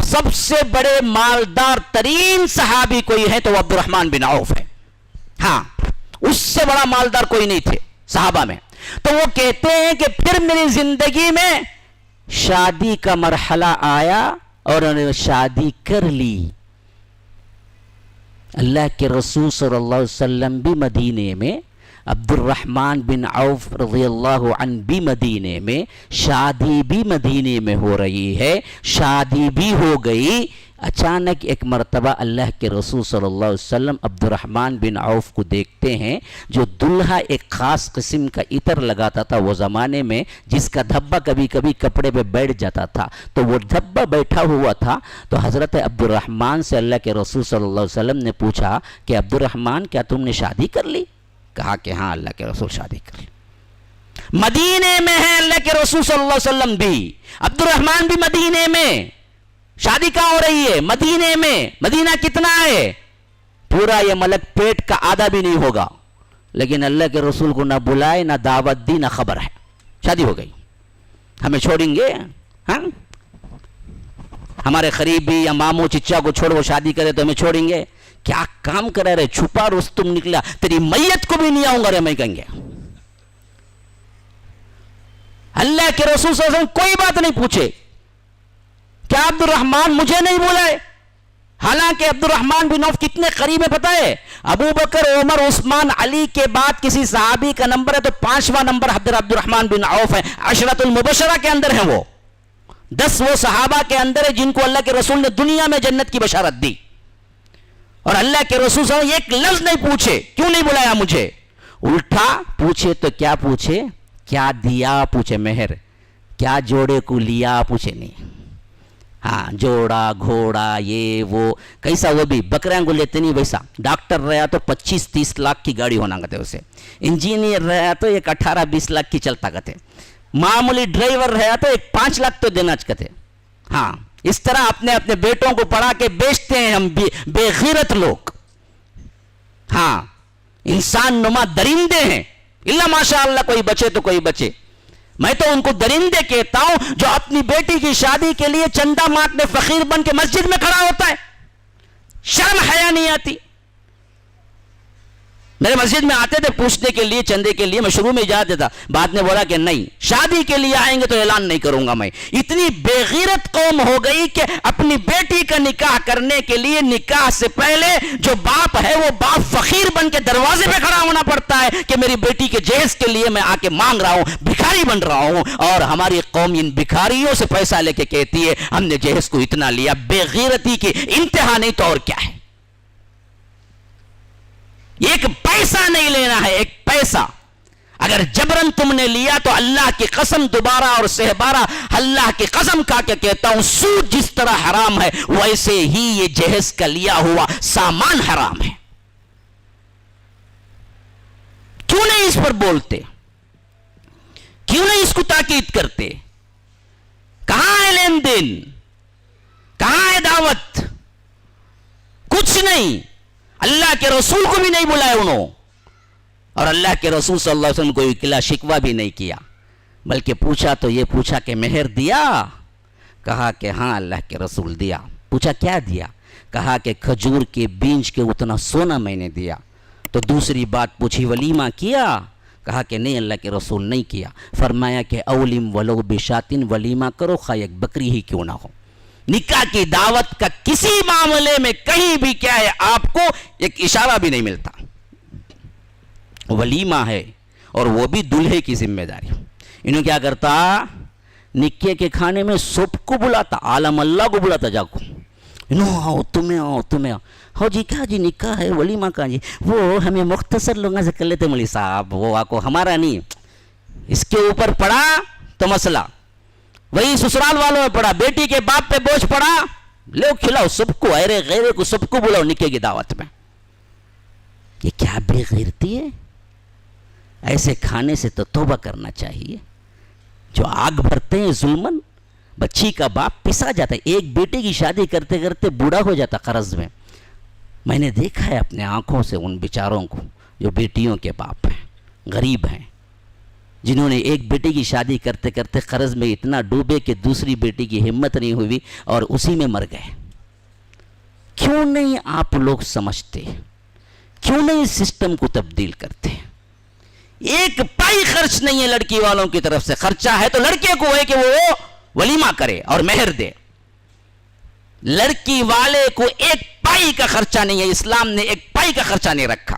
سب سے بڑے مالدار ترین صحابی کوئی ہے تو وہ عبد الرحمن بن عوف ہے، ہاں اس سے بڑا مالدار کوئی نہیں تھے صحابہ میں۔ تو وہ کہتے ہیں کہ پھر میری زندگی میں شادی کا مرحلہ آیا اور انہوں نے شادی کر لی۔ اللہ کے رسول صلی اللہ علیہ وسلم بھی مدینے میں، عبد الرحمن بن عوف رضی اللہ عنہ بھی مدینے میں، شادی بھی مدینے میں ہو رہی ہے، شادی بھی ہو گئی۔ اچانک ایک مرتبہ اللہ کے رسول صلی اللہ علیہ وسلم عبد الرحمن بن عوف کو دیکھتے ہیں جو دلہا ایک خاص قسم کا عطر لگاتا تھا وہ زمانے میں، جس کا دھبا کبھی کبھی کپڑے پہ بیٹھ جاتا تھا، تو وہ دھبا بیٹھا ہوا تھا۔ تو حضرت عبد الرحمن سے اللہ کے رسول صلی اللہ علیہ وسلم نے پوچھا کہ عبد الرحمن کیا تم نے شادی کر لی؟ کہا کہ ہاں اللہ کے رسول شادی کر لی۔ مدینے میں ہے اللہ کے رسول صلی اللہ علیہ وسلم بھی، عبد الرحمن بھی مدینے میں، شادی کہاں ہو رہی ہے؟ مدینے میں۔ مدینہ کتنا ہے؟ پورا یہ ملک پیٹ کا آدھا بھی نہیں ہوگا، لیکن اللہ کے رسول کو نہ بلائے، نہ دعوت دی، نہ خبر ہے، شادی ہو گئی۔ ہمیں چھوڑیں گے؟ ہاں ہمارے قریبی یا ماموں چچا کو چھوڑ وہ شادی کرے تو ہمیں چھوڑیں گے؟ کیا کام کرے رہے، چھپا رستم نکلا، تیری میت کو بھی نہیں آؤں گا رے میں کہیں گے۔ اللہ کے رسول صلی اللہ علیہ وسلم کوئی بات نہیں پوچھے، کیا عبد الرحمن مجھے نہیں بلائے؟ حالانکہ عبد الرحمن بن عوف کتنے قریب ہے پتہ ہے؟ ابو بکر، عمر، عثمان، علی کے بعد کسی صحابی کا نمبر ہے تو 5واں نمبر حضرت عبد الرحمن بن عوف ہے۔ عشرۃ المبشرہ کے اندر ہیں، وہ 10 وہ صحابہ کے اندر ہے جن کو اللہ کے رسول نے دنیا میں جنت کی بشارت دی، اور اللہ کے رسول صلی اللہ علیہ وسلم ایک لفظ نہیں پوچھے کیوں نہیں بلایا مجھے، الٹا پوچھے تو کیا پوچھے؟ کیا دیا پوچھے، مہر کیا جوڑے کو لیا پوچھے نہیں۔ ہاں جوڑا گھوڑا یہ وہ کیسا، وہ بھی بکریاں کو لیتے نہیں ویسا، ڈاکٹر رہا تو 25-30 لاکھ کی گاڑی ہونا کہتے اسے، انجینئر رہا تو ایک 18-20 لاکھ کی چلتا کہتے، معمولی ڈرائیور رہا تو ایک 5 لاکھ تو دینا کہتے۔ ہاں اس طرح اپنے بیٹوں کو پڑھا کے بیچتے ہیں ہم بے غیرت لوگ۔ ہاں انسان نما درندے ہیں، اللہ ماشاء اللہ کوئی بچے تو کوئی بچے، میں تو ان کو درندے کہتا ہوں جو اپنی بیٹی کی شادی کے لیے چندہ مانگنے فقیر بن کے مسجد میں کھڑا ہوتا ہے، شرم حیا نہیں آتی۔ میرے مسجد میں آتے تھے پوچھنے کے لیے چندے کے لیے، میں شروع میں اجازت دیتا، بعد میں بولا کہ نہیں شادی کے لیے آئیں گے تو اعلان نہیں کروں گا میں۔ اتنی بے غیرت قوم ہو گئی کہ اپنی بیٹی کا نکاح کرنے کے لیے نکاح سے پہلے جو باپ ہے وہ باپ فقیر بن کے دروازے پہ کھڑا ہونا پڑتا ہے کہ میری بیٹی کے جہیز کے لیے میں آ کے مانگ رہا ہوں، بھکاری بن رہا ہوں، اور ہماری قوم ان بھکاریوں سے پیسہ لے کے کہتی ہے ہم نے جہیز کو اتنا لیا۔ بے غیرتی کی انتہا نہیں تو اور کیا ہے۔ ایک پیسہ نہیں لینا ہے، ایک پیسہ اگر جبرن تم نے لیا تو اللہ کی قسم دوبارہ اور سہبارہ اللہ کی قسم کھا کے کہتا ہوں سود جس طرح حرام ہے ویسے ہی یہ جہیز کا لیا ہوا سامان حرام ہے۔ کیوں نہیں اس پر بولتے، کیوں نہیں اس کو تاکید کرتے؟ کہاں ہے لین دین، کہاں ہے دعوت؟ کچھ نہیں۔ اللہ کے رسول کو بھی نہیں بلائے انہوں، اور اللہ کے رسول صلی اللہ علیہ وسلم کو گلہ شکوہ بھی نہیں کیا، بلکہ پوچھا تو یہ پوچھا کہ مہر دیا؟ کہا کہ ہاں اللہ کے رسول دیا۔ پوچھا کیا دیا؟ کہا کہ کھجور کے بیج کے اتنا سونا میں نے دیا۔ تو دوسری بات پوچھی ولیمہ کیا؟ کہا کہ نہیں اللہ کے رسول نہیں کیا۔ فرمایا کہ اولم ولو بشاتن، ولیمہ کرو خواہ ایک بکری ہی کیوں نہ ہو۔ نکاح کی دعوت کا کسی معاملے میں کہیں بھی کیا ہے آپ کو ایک اشارہ بھی نہیں ملتا۔ ولیمہ ہے اور وہ بھی دلہے کی ذمہ داری۔ انہوں کیا کرتا، نکاح کے کھانے میں سب کو بلاتا، عالم اللہ کو بلاتا، جاؤ انہوں آؤ تمہیں آؤ تمہیں آؤ، ہو جی کیا جی نکاح ہے ولیمہ کا جی، وہ ہمیں مختصر لوگوں سے کر لیتے مولوی صاحب، وہ آپ کو ہمارا نہیں، اس کے اوپر پڑا تو مسئلہ وہی سسرال والوں میں پڑا، بیٹی کے باپ پہ بوجھ پڑا، لو کھلاؤ سب کو، ایرے غیرے کو سب کو بلاؤ نکاح کی دعوت میں۔ یہ کیا بے غیرتی ہے؟ ایسے کھانے سے تو توبہ کرنا چاہیے۔ جو آگ بھرتے ہیں ظلمن، بچی کا باپ پسا جاتا ہے، ایک بیٹے کی شادی کرتے کرتے بوڑھا ہو جاتا قرض میں۔ میں نے دیکھا ہے اپنے آنکھوں سے ان بیچاروں کو جو بیٹیوں کے باپ ہیں، غریب ہیں، جنہوں نے ایک بیٹی کی شادی کرتے کرتے قرض میں اتنا ڈوبے کہ دوسری بیٹی کی ہمت نہیں ہوئی اور اسی میں مر گئے۔ کیوں نہیں آپ لوگ سمجھتے؟ کیوں نہیں اس سسٹم کو تبدیل کرتے؟ ایک پائی خرچ نہیں ہے لڑکی والوں کی طرف سے، خرچہ ہے تو لڑکے کو ہے کہ وہ ولیمہ کرے اور مہر دے۔ لڑکی والے کو ایک پائی کا خرچہ نہیں ہے، اسلام نے ایک پائی کا خرچہ نہیں رکھا۔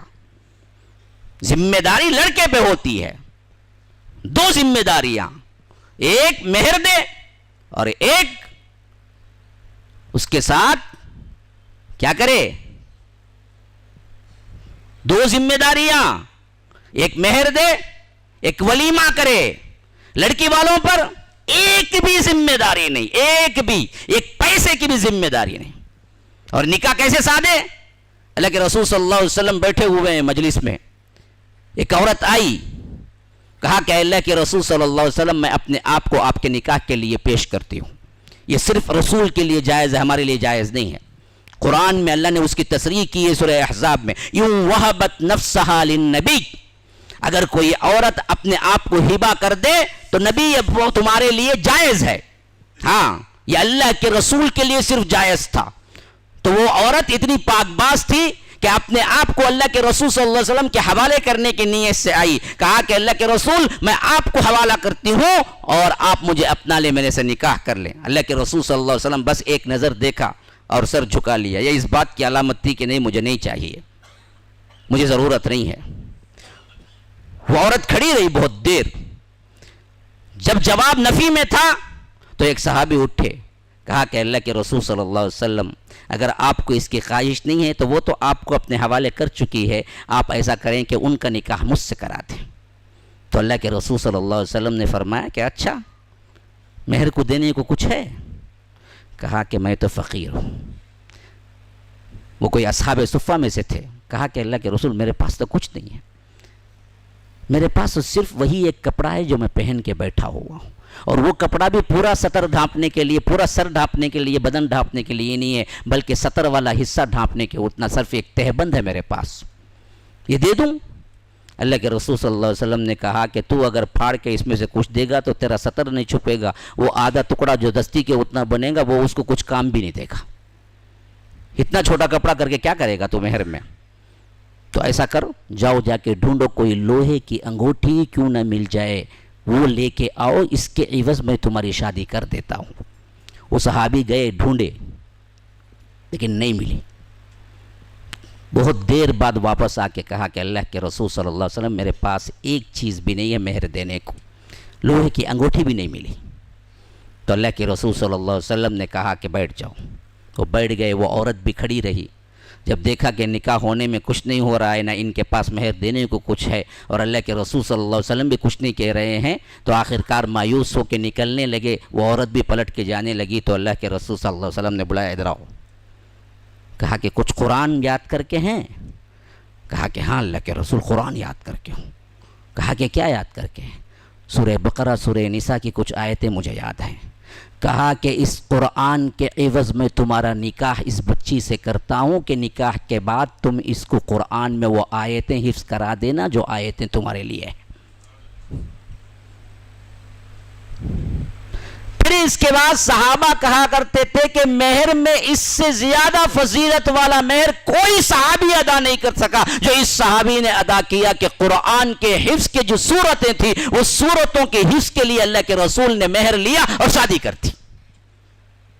ذمہ داری لڑکے پہ ہوتی ہے، دو ذمہ داریاں، ایک مہر دے اور ایک اس کے ساتھ کیا کرے، دو ذمہ داریاں، ایک مہر دے ایک ولیمہ کرے۔ لڑکی والوں پر ایک بھی ذمہ داری نہیں، ایک پیسے کی بھی ذمہ داری نہیں۔ اور نکاح کیسے سادے؟ اللہ کے رسول صلی اللہ علیہ وسلم بیٹھے ہوئے ہیں مجلس میں، ایک عورت آئی، کہا کہ اللہ کے رسول صلی اللہ علیہ وسلم میں اپنے آپ کو آپ کے نکاح کے لیے پیش کرتی ہوں۔ یہ صرف رسول کے لیے جائز ہے، ہمارے لیے جائز نہیں ہے۔ قرآن میں اللہ نے اس کی تصریح کی ہے سورہ احزاب میں، یوں وہبت نفسہا للنبی، اگر کوئی عورت اپنے آپ کو ہبہ کر دے تو نبی وہ تمہارے لیے جائز ہے۔ ہاں یہ اللہ کے رسول کے لیے صرف جائز تھا۔ تو وہ عورت اتنی پاک باز تھی کہ اپنے آپ کو اللہ کے رسول صلی اللہ علیہ وسلم کے حوالے کرنے کی نیت سے آئی، کہا کہ اللہ کے رسول میں آپ کو حوالہ کرتی ہوں اور آپ مجھے اپنا لے، میرے سے نکاح کر لیں۔ اللہ کے رسول صلی اللہ علیہ وسلم بس ایک نظر دیکھا اور سر جھکا لیا۔ یہ اس بات کی علامت تھی کہ نہیں مجھے نہیں چاہیے، مجھے ضرورت نہیں ہے۔ وہ عورت کھڑی رہی بہت دیر، جب جواب نفی میں تھا تو ایک صحابی اٹھے، کہا کہ اللہ کے رسول صلی اللہ علیہ وسلم اگر آپ کو اس کی خواہش نہیں ہے تو وہ تو آپ کو اپنے حوالے کر چکی ہے، آپ ایسا کریں کہ ان کا نکاح مجھ سے کرا دیں۔ تو اللہ کے رسول صلی اللہ علیہ وسلم نے فرمایا کہ اچھا مہر کو دینے کو کچھ ہے؟ کہا کہ میں تو فقیر ہوں۔ وہ کوئی اصحاب صفہ میں سے تھے، کہا کہ اللہ کے رسول میرے پاس تو کچھ نہیں ہے، میرے پاس تو صرف وہی ایک کپڑا ہے جو میں پہن کے بیٹھا ہوا ہوں، اور وہ کپڑا بھی پورا سطر ڈھانپنے کے لیے، پورا سر ڈھانپنے کے لیے، بدن ڈھانپنے کے لیے نہیں ہے، بلکہ سطر والا حصہ ڈھانپنے کے اتنا صرف ایک تہبند ہے میرے پاس۔ یہ دے دوں؟ اللہ کے رسول صلی اللہ علیہ وسلم نے کہا کہ تو اگر پھاڑ کے اس میں سے کچھ دے گا تو تیرا سطر نہیں چھپے گا، وہ آدھا ٹکڑا جو دستی کے اتنا بنے گا وہ اس کو کچھ کام بھی نہیں دے گا۔ اتنا چھوٹا کپڑا کر کے کیا کرے گا تو مہر میں؟ تو ایسا کرو، جاؤ جا کے ڈھونڈو کوئی لوہے کی انگوٹھی کیوں نہ مل جائے، وہ لے کے آؤ، اس کے عوض میں تمہاری شادی کر دیتا ہوں۔ وہ صحابی گئے ڈھونڈے لیکن نہیں ملی۔ بہت دیر بعد واپس آ کے کہا کہ اللہ کے رسول صلی اللہ علیہ وسلم میرے پاس ایک چیز بھی نہیں ہے مہر دینے کو، لوہے کی انگوٹھی بھی نہیں ملی۔ تو اللہ کے رسول صلی اللہ علیہ وسلم نے کہا کہ بیٹھ جاؤ۔ وہ بیٹھ گئے، وہ عورت بھی کھڑی رہی۔ جب دیکھا کہ نکاح ہونے میں کچھ نہیں ہو رہا ہے، نہ ان کے پاس مہر دینے کو کچھ ہے، اور اللہ کے رسول صلی اللہ علیہ وسلم بھی کچھ نہیں کہہ رہے ہیں، تو آخرکار مایوس ہو کے نکلنے لگے۔ وہ عورت بھی پلٹ کے جانے لگی تو اللہ کے رسول صلی اللہ علیہ وسلم نے بلایا، ادھر آؤ۔ کہا کہ کچھ قرآن یاد کر کے ہیں؟ کہا کہ ہاں اللہ کے رسول قرآن یاد کر کے ہوں۔ کہا کہ کیا یاد کر کے ہیں؟ سورہ بقرہ سورہ نساء کی کچھ آیتیں مجھے یاد ہیں۔ کہا کہ اس قرآن کے عوض میں تمہارا نکاح اس بچی سے کرتا ہوں کہ نکاح کے بعد تم اس کو قرآن میں وہ آیتیں حفظ کرا دینا جو آیتیں تمہارے لیے ہیں۔ پھر اس کے بعد صحابہ کہا کرتے تھے کہ مہر میں اس سے زیادہ فضیلت والا مہر کوئی صحابی ادا نہیں کر سکا جو اس صحابی نے ادا کیا، کہ قرآن کے حفظ کے جو صورتیں تھیں وہ صورتوں کے حفظ کے لیے اللہ کے رسول نے مہر لیا اور شادی کرتی۔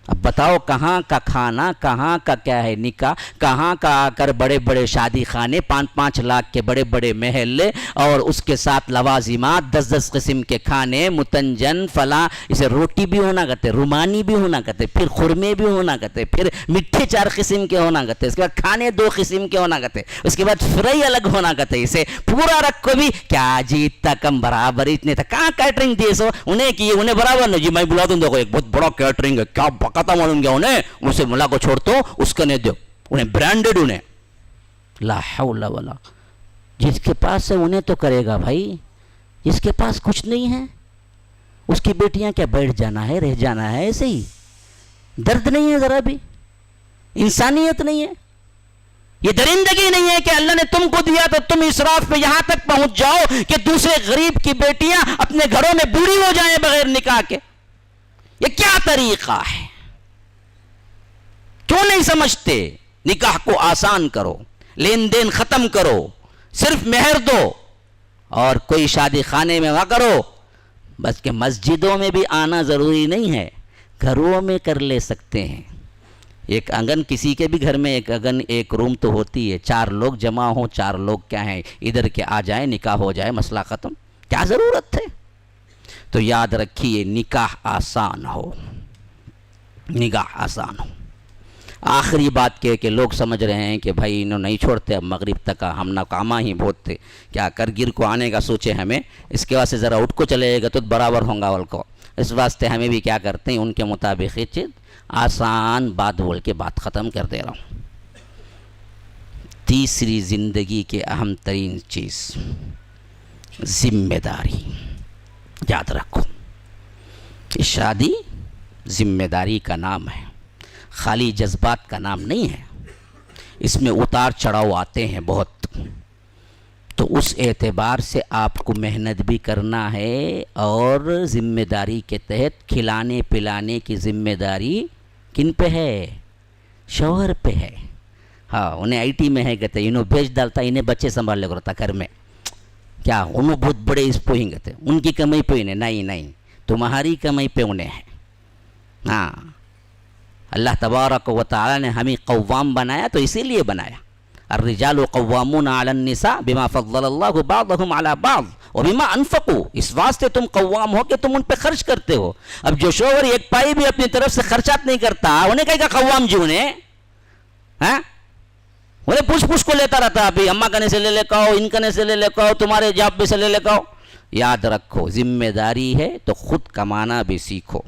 اب بتاؤ کہاں کا کھانا، کہاں کا کیا ہے نکاح، کہاں کا آ کر بڑے بڑے شادی خانے، 5-5 لاکھ کے بڑے بڑے محل، اور اس کے ساتھ لوازمات، 10-10 قسم کے کھانے، متنجن فلاں، اسے روٹی بھی ہونا کرتے، رومانی بھی ہونا کرتے، پھر خورمے بھی ہونا کرتے، پھر میٹھے 4 قسم کے ہونا کرتے، اس کے بعد کھانے 2 قسم کے ہونا کرتے، اس کے بعد فرائی الگ ہونا کرتے، اسے پورا رکھو بھی کیا جی اتنا کم برابر اتنے تھا، کہاں کیٹرنگ دی سو انہیں کی، انہیں برابر نہیں جی میں بلا دوں، دیکھو ایک بہت بڑا کیٹرنگ ہے، کیا پکاتا معلوم گیا انہیں، اسے ملا کو چھوڑ تو اس کا نہیں دو، انہیں برانڈڈ، انہیں لا حول ولا، جس کے پاس ہے انہیں تو کرے گا بھائی، جس کے پاس کچھ نہیں ہے اس کی بیٹیاں کیا بیٹھ جانا ہے، رہ جانا ہے ایسے ہی، درد نہیں ہے ذرا بھی، انسانیت نہیں ہے، یہ درندگی نہیں ہے کہ اللہ نے تم کو دیا تو تم اسراف پہ یہاں تک پہنچ جاؤ کہ دوسرے غریب کی بیٹیاں اپنے گھروں میں بوڑھی ہو جائیں بغیر نکاح کے۔ یہ کیا طریقہ ہے؟ کیوں نہیں سمجھتے؟ نکاح کو آسان کرو، لین دین ختم کرو، صرف مہر دو، اور کوئی شادی خانے میں نہ کرو، بس کہ مسجدوں میں بھی آنا ضروری نہیں ہے، گھروں میں کر لے سکتے ہیں۔ ایک آنگن، کسی کے بھی گھر میں ایک آنگن ایک روم تو ہوتی ہے، 4 لوگ جمع ہوں، 4 لوگ کیا ہیں ادھر کے آ جائیں، نکاح ہو جائے، مسئلہ ختم، کیا ضرورت ہے؟ تو یاد رکھیے نکاح آسان ہو، نکاح آسان ہو۔ آخری بات کہ لوگ سمجھ رہے ہیں کہ بھائی انہوں نہیں چھوڑتے، اب مغرب تک ہم ناکامہ ہی بہت تھے، کیا کرگیر کو آنے کا سوچے ہمیں، اس کے واسطے ذرا اٹھ کو چلے گا تو برابر ہوں گا، کو اس واسطے ہمیں بھی کیا کرتے ہیں ان کے مطابق ہی چیز آسان بات بول کے بات ختم کر دے رہا ہوں۔ تیسری زندگی کے اہم ترین چیز ذمہ داری، یاد رکھو، شادی ذمہ داری کا نام ہے، خالی جذبات کا نام نہیں ہے، اس میں اتار چڑھاؤ آتے ہیں بہت، تو اس اعتبار سے آپ کو محنت بھی کرنا ہے، اور ذمہ داری کے تحت کھلانے پلانے کی ذمہ داری کن پہ ہے؟ شوہر پہ ہے۔ ہاں انہیں آئی ٹی میں ہے کہتے انہوں بیچ ڈالتا، انہیں بچے سنبھال لے کرتا گھر میں، کیا انہوں بہت بڑے اس پہ ہی کہتے ان کی کمائی پہ انہیں، نہیں تمہاری کمائی پہ انہیں ہے۔ ہاں اللہ تبارک و تعالی نے ہمیں قوام بنایا تو اسی لیے بنایا، الرجال قوامون علی النساء بما فضل اللہ بعضهم علی بعض وبما انفقوا، اس واسطے تم قوام ہو کہ تم ان پہ خرچ کرتے ہو۔ اب جو شوہر ایک پائی بھی اپنی طرف سے خرچات نہیں کرتا، انہیں کہے گا قوام جی، انہیں پوچھ کو لیتا رہتا، ابھی اماں کنے سے لے لے کہو، ان کنے سے لے لے کہو، تمہارے جاب پہ سے لے لے کہو۔ یاد رکھو ذمہ داری ہے تو خود کمانا بھی سیکھو،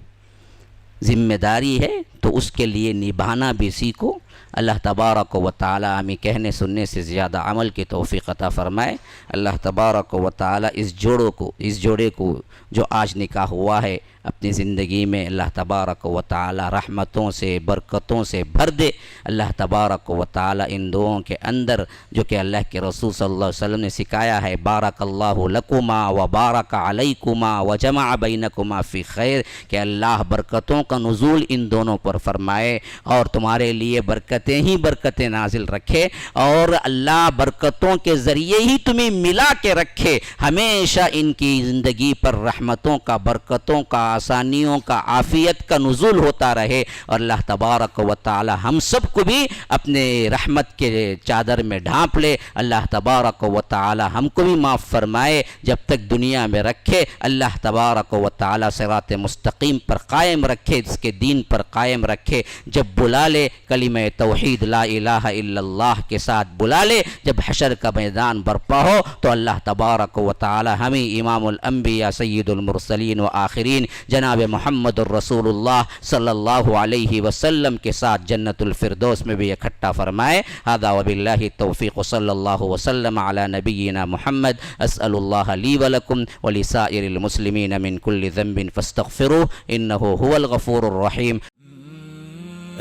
ذمہ داری ہے تو اس کے لیے نبھانا بھی سیکھو۔ اللہ تبارک و تعالی ہمیں کہنے سننے سے زیادہ عمل کی توفیق عطا فرمائے۔ اللہ تبارک و تعالی اس جوڑے کو جو آج نکاح ہوا ہے اپنی زندگی میں اللہ تبارک و تعالی رحمتوں سے برکتوں سے بھر دے۔ اللہ تبارک و تعالی ان دعاؤں کے اندر جو کہ اللہ کے رسول صلی اللہ علیہ وسلم نے سکھایا ہے، بارک اللہ لکما و بارک علیکما و جمع بینکما فی خیر، کہ اللہ برکتوں کا نزول ان دونوں پر فرمائے اور تمہارے لیے برکتیں ہی برکتیں نازل رکھے، اور اللہ برکتوں کے ذریعے ہی تمہیں ملا کے رکھے، ہمیشہ ان کی زندگی پر رحمتوں کا، برکتوں کا، آسانیوں کا، عافیت کا نزول ہوتا رہے، اور اللہ تبارک و تعالی ہم سب کو بھی اپنے رحمت کے چادر میں ڈھانپ لے۔ اللہ تبارک و تعالی ہم کو بھی معاف فرمائے، جب تک دنیا میں رکھے اللہ تبارک و تعالی صراط مستقیم پر قائم رکھے، اس کے دین پر قائم رکھے، جب بلا لے کلمہ توحید لا الہ الا اللہ کے ساتھ بلا لے، جب حشر کا میدان برپا ہو تو اللہ تبارک و تعالی ہمیں امام الانبیاء سید المرسلین و آخرین جناب محمد الرسول اللہ صلی اللہ علیہ وسلم کے ساتھ جنت الفردوس میں بھی اکٹھا فرمائے۔ ھذا وباللہ التوفیق، صلی اللہ وسلم علی نبینا محمد۔ اسأل اللہ لی ولکم ولسائر المسلمین من کل ذنب فاستغفروہ انہ هو الغفور الرحیم۔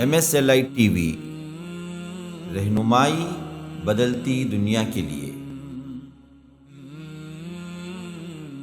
MSLI TV رہنمائی بدلتی دنیا کے لیے۔